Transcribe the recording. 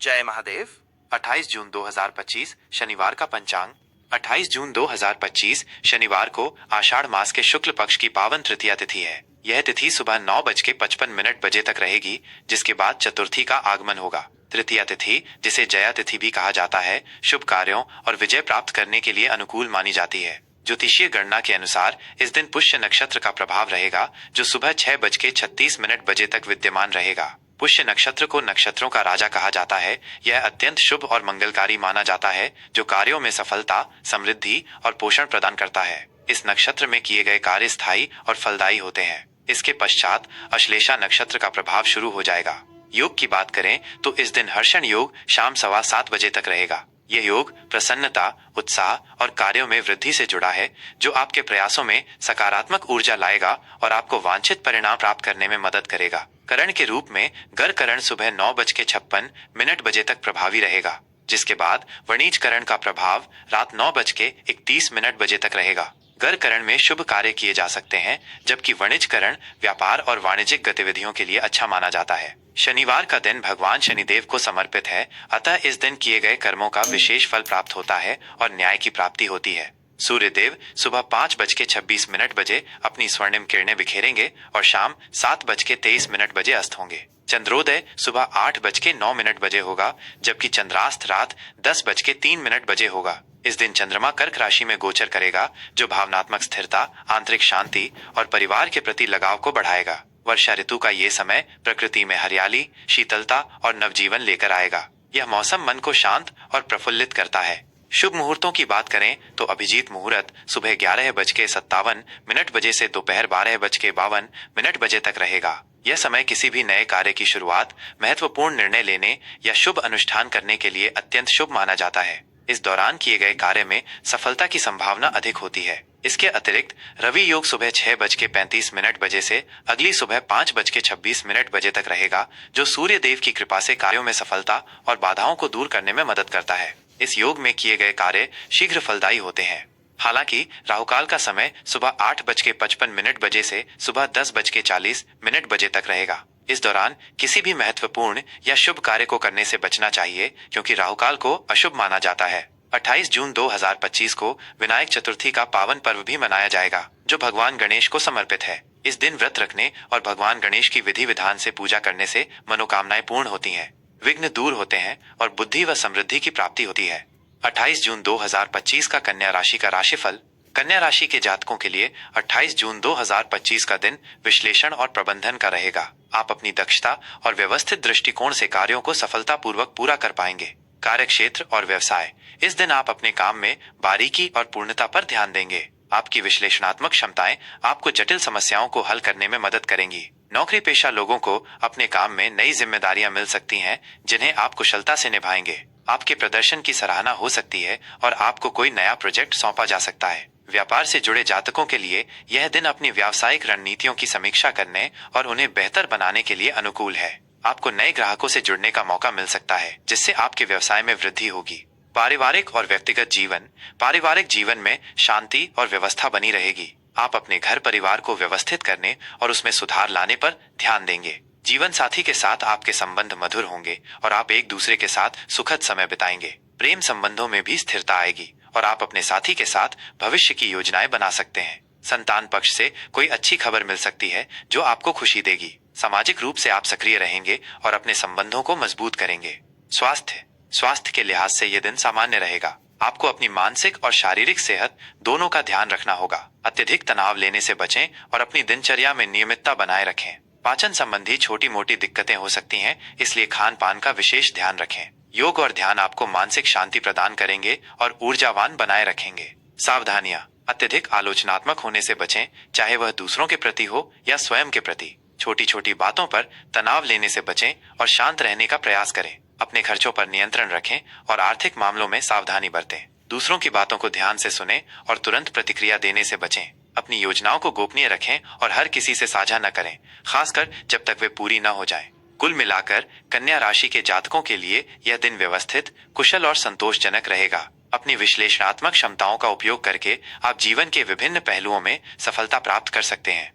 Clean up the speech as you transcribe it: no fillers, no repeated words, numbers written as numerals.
जय महादेव। 28 जून 2025 शनिवार का पंचांग। 28 जून 2025 शनिवार को आषाढ़ मास के शुक्ल पक्ष की पावन तृतीया तिथि है। यह तिथि सुबह 9:55 बजे तक रहेगी, जिसके बाद चतुर्थी का आगमन होगा। तृतीया तिथि, जिसे जया तिथि भी कहा जाता है, शुभ कार्यों और विजय प्राप्त करने के लिए अनुकूल मानी जाती है। ज्योतिषीय गणना के अनुसार इस दिन पुष्य नक्षत्र का प्रभाव रहेगा, जो सुबह 6:36 बजे तक विद्यमान रहेगा। पुष्य नक्षत्र को नक्षत्रों का राजा कहा जाता है। यह अत्यंत शुभ और मंगलकारी माना जाता है, जो कार्यों में सफलता, समृद्धि और पोषण प्रदान करता है। इस नक्षत्र में किए गए कार्य स्थायी और फलदायी होते हैं। इसके पश्चात अश्लेषा नक्षत्र का प्रभाव शुरू हो जाएगा। योग की बात करें तो इस दिन हर्षण योग शाम 7:15 तक रहेगा। यह योग प्रसन्नता, उत्साह और कार्यों में वृद्धि से जुड़ा है, जो आपके प्रयासों में सकारात्मक ऊर्जा लाएगा और आपको वांछित परिणाम प्राप्त करने में मदद करेगा। करण के रूप में गर करण सुबह 9:56 बजे तक प्रभावी रहेगा, जिसके बाद वणिज करण का प्रभाव रात 9:31 बजे तक रहेगा। गर करण में शुभ कार्य किए जा सकते हैं, जबकि वणिज करण व्यापार और वाणिज्यिक गतिविधियों के लिए अच्छा माना जाता है। शनिवार का दिन भगवान शनिदेव को समर्पित है, अतः इस दिन किए गए कर्मों का विशेष फल प्राप्त होता है और न्याय की प्राप्ति होती है। सूर्यदेव सुबह 5:26 बजे अपनी स्वर्णिम किरणें बिखेरेंगे और शाम 7:23 बजे अस्त होंगे। चंद्रोदय सुबह 8:09 बजे होगा, जबकि चंद्रास्त रात 10:03 बजे होगा। इस दिन चंद्रमा कर्क राशि में गोचर करेगा, जो भावनात्मक स्थिरता, आंतरिक शांति और परिवार के प्रति लगाव को बढ़ाएगा। वर्षा ऋतु का ये समय प्रकृति में हरियाली, शीतलता और नवजीवन लेकर आएगा। यह मौसम मन को शांत और प्रफुल्लित करता है। शुभ मुहूर्तों की बात करें तो अभिजीत मुहूर्त सुबह 11:57 बजे से दोपहर 12:52 बजे तक रहेगा। यह समय किसी भी नए कार्य की शुरुआत, महत्वपूर्ण निर्णय लेने या शुभ अनुष्ठान करने के लिए अत्यंत शुभ माना जाता है। इस दौरान किए गए कार्य में सफलता की संभावना अधिक होती है। इसके अतिरिक्त रवि योग सुबह 6:35 बजे से अगली सुबह 5:26 बजे तक रहेगा, जो सूर्य देव की कृपा से कार्यों में सफलता और बाधाओं को दूर करने में मदद करता है। इस योग में किए गए कार्य शीघ्र फलदायी होते हैं। हालांकि राहुकाल का समय सुबह 8:55 बजे से सुबह 10:40 बजे तक रहेगा। इस दौरान किसी भी महत्वपूर्ण या शुभ कार्य को करने से बचना चाहिए, क्योंकि राहुकाल को अशुभ माना जाता है। 28 जून 2025 को विनायक चतुर्थी का पावन पर्व भी मनाया जाएगा, जो भगवान गणेश को समर्पित है। इस दिन व्रत रखने और भगवान गणेश की विधि विधान से पूजा करने से मनोकामनाएं पूर्ण होती हैं, विघ्न दूर होते हैं और बुद्धि व समृद्धि की प्राप्ति होती है। 28 जून 2025 का कन्या राशि का राशिफल। कन्या राशि के जातकों के लिए 28 जून 2025 का दिन विश्लेषण और प्रबंधन का रहेगा। आप अपनी दक्षता और व्यवस्थित दृष्टिकोण से कार्यों को सफलतापूर्वक पूरा कर पाएंगे। कार्य क्षेत्र और व्यवसाय। इस दिन आप अपने काम में बारीकी और पूर्णता पर ध्यान देंगे। आपकी विश्लेषणात्मक क्षमताएं आपको जटिल समस्याओं को हल करने में मदद करेंगी। नौकरी पेशा लोगों को अपने काम में नई जिम्मेदारियां मिल सकती हैं, जिन्हें आप कुशलता से निभाएंगे। आपके प्रदर्शन की सराहना हो सकती है और आपको कोई नया प्रोजेक्ट सौंपा जा सकता है। व्यापार से जुड़े जातकों के लिए यह दिन अपनी व्यावसायिक रणनीतियों की समीक्षा करने और उन्हें बेहतर बनाने के लिए अनुकूल है। आपको नए ग्राहकों से जुड़ने का मौका मिल सकता है, जिससे आपके व्यवसाय में वृद्धि होगी। पारिवारिक और व्यक्तिगत जीवन। पारिवारिक जीवन में शांति और व्यवस्था बनी रहेगी। आप अपने घर परिवार को व्यवस्थित करने और उसमें सुधार लाने पर ध्यान देंगे। जीवन साथी के साथ आपके संबंध मधुर होंगे और आप एक दूसरे के साथ सुखद समय बिताएंगे। प्रेम संबंधों में भी स्थिरता आएगी और आप अपने साथी के साथ भविष्य की योजनाएं बना सकते हैं। संतान पक्ष से कोई अच्छी खबर मिल सकती है, जो आपको खुशी देगी। सामाजिक रूप से आप सक्रिय रहेंगे और अपने संबंधों को मजबूत करेंगे। स्वास्थ्य। स्वास्थ्य के लिहाज से यह दिन सामान्य रहेगा। आपको अपनी मानसिक और शारीरिक सेहत दोनों का ध्यान रखना होगा। अत्यधिक तनाव लेने से बचें और अपनी दिनचर्या में नियमितता बनाए रखें। पाचन संबंधी छोटी मोटी दिक्कतें हो सकती हैं, इसलिए खान पान का विशेष ध्यान रखें। योग और ध्यान आपको मानसिक शांति प्रदान करेंगे और ऊर्जावान बनाए रखेंगे। सावधानियां। अत्यधिक आलोचनात्मक होने से बचें, चाहे वह दूसरों के प्रति हो या स्वयं के प्रति। छोटी छोटी बातों पर तनाव लेने से बचें और शांत रहने का प्रयास करें। अपने खर्चों पर नियंत्रण रखें और आर्थिक मामलों में सावधानी बरतें। दूसरों की बातों को ध्यान से सुनें और तुरंत प्रतिक्रिया देने से बचें। अपनी योजनाओं को गोपनीय रखें और हर किसी से साझा न करें, खासकर जब तक वे पूरी न हो जाएं। कुल मिलाकर कन्या राशि के जातकों के लिए यह दिन व्यवस्थित, कुशल और संतोषजनक रहेगा। अपनी विश्लेषणात्मक क्षमताओं का उपयोग करके आप जीवन के विभिन्न पहलुओं में सफलता प्राप्त कर सकते हैं।